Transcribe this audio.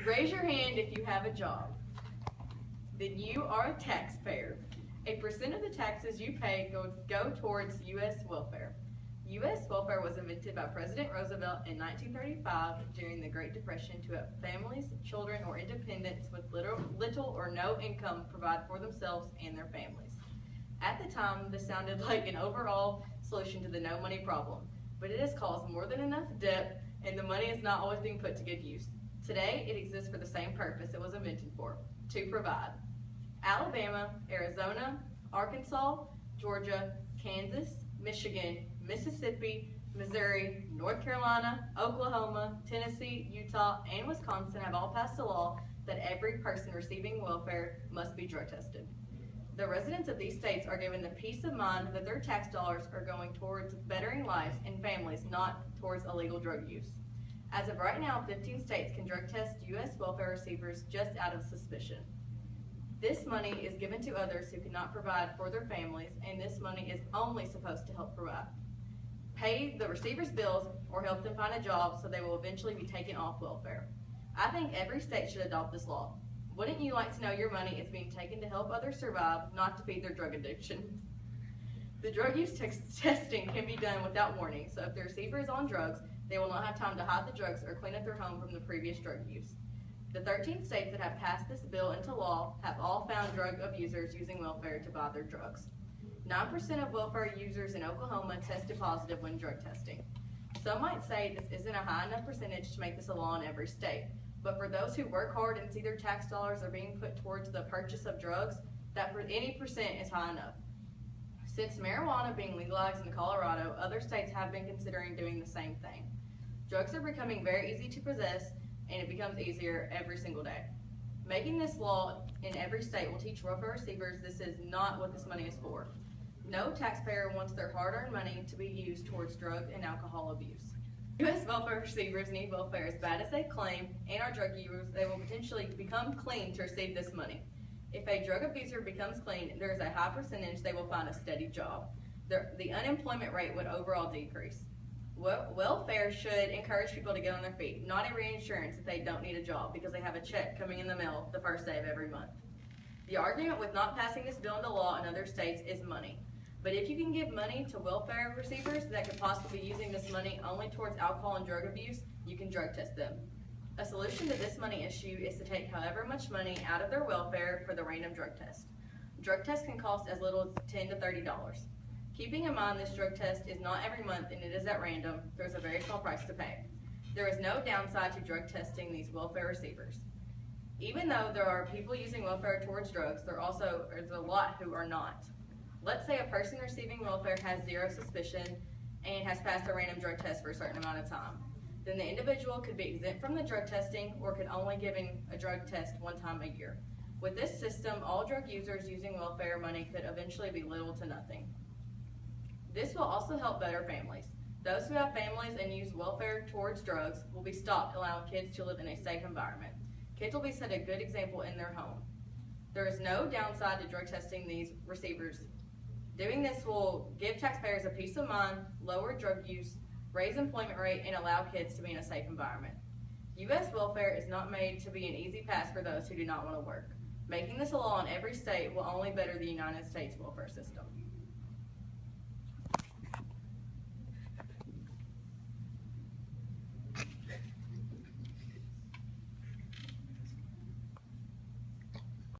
Raise your hand if you have a job. Then you are a taxpayer. A percent of the taxes you pay go towards U.S. welfare. U.S. welfare was invented by President Roosevelt in 1935 during the Great Depression to help families, children, or independents with little or no income provide for themselves and their families. At the time, this sounded like an overall solution to the no money problem, but it has caused more than enough debt, and the money is not always being put to good use. Today, it exists for the same purpose it was invented for, to provide. Alabama, Arizona, Arkansas, Georgia, Kansas, Michigan, Mississippi, Missouri, North Carolina, Oklahoma, Tennessee, Utah, and Wisconsin have all passed a law that every person receiving welfare must be drug tested. The residents of these states are given the peace of mind that their tax dollars are going towards bettering lives and families, not towards illegal drug use. As of right now, 15 states can drug test U.S. welfare receivers just out of suspicion. This money is given to others who cannot provide for their families, and this money is only supposed to help pay the receiver's bills or help them find a job so they will eventually be taken off welfare. I think every state should adopt this law. Wouldn't you like to know your money is being taken to help others survive, not to feed their drug addiction? The drug use testing can be done without warning, so if the receiver is on drugs, they will not have time to hide the drugs or clean up their home from the previous drug use. The 13 states that have passed this bill into law have all found drug abusers using welfare to buy their drugs. 9% of welfare users in Oklahoma tested positive when drug testing. Some might say this isn't a high enough percentage to make this a law in every state, but for those who work hard and see their tax dollars are being put towards the purchase of drugs, that for any percent is high enough. Since marijuana being legalized in Colorado, other states have been considering doing the same thing. Drugs are becoming very easy to possess, and it becomes easier every single day. Making this law in every state will teach welfare receivers this is not what this money is for. No taxpayer wants their hard-earned money to be used towards drug and alcohol abuse. U.S. welfare receivers need welfare as bad as they claim, and are drug users, they will potentially become clean to receive this money. If a drug abuser becomes clean, there is a high percentage they will find a steady job. The unemployment rate would overall decrease. Welfare should encourage people to get on their feet, not a reinsurance if they don't need a job because they have a check coming in the mail the first day of every month. The argument with not passing this bill into law in other states is money. But if you can give money to welfare receivers that could possibly be using this money only towards alcohol and drug abuse, you can drug test them. A solution to this money issue is to take however much money out of their welfare for the random drug test. Drug tests can cost as little as $10 to $30. Keeping in mind this drug test is not every month and it is at random, there's a very small price to pay. There is no downside to drug testing these welfare receivers. Even though there are people using welfare towards drugs, there also is a lot who are not. Let's say a person receiving welfare has zero suspicion and has passed a random drug test for a certain amount of time. Then the individual could be exempt from the drug testing or could only giving a drug test one time a year. With this system, all drug users using welfare money could eventually be little to nothing. This will also help better families. Those who have families and use welfare towards drugs will be stopped allowing kids to live in a safe environment. Kids will be set a good example in their home. There is no downside to drug testing these receivers. Doing this will give taxpayers a peace of mind, lower drug use, raise employment rate, and allow kids to be in a safe environment. U.S. welfare is not made to be an easy pass for those who do not want to work. Making this a law in every state will only better the United States welfare system.